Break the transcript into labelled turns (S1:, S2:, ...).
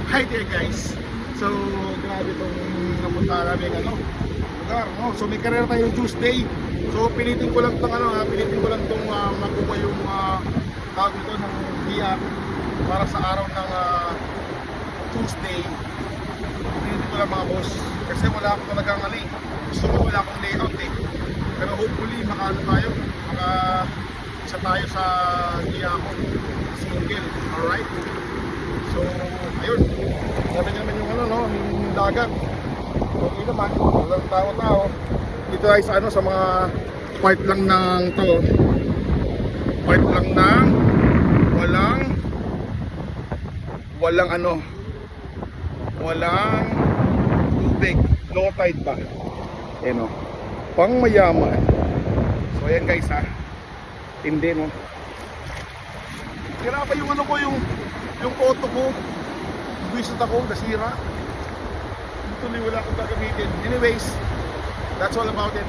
S1: Hi there guys. So grabe itong napunta namin lugar, no? So may karera tayo Tuesday. So pilitin ko lang itong makuha yung tawag ito ng biya para sa araw ng Tuesday. Pilitin ko lang mga boss kasi wala akong talagang gusto ko wala akong layout pero hopefully isa tayo sa biya ko single. Alright, so ayun, sabi naman yung yung dagat. Okay naman, walang tao-tao. Dito ay sa sa mga part lang ng part lang ng walang tubig, low tide pa. Pang mayaman. So ayan guys tindi Tira pa yung yung photo ko. Visit ako, nasira. Tuloy wala akong gagamitin. Anyways, that's all about it.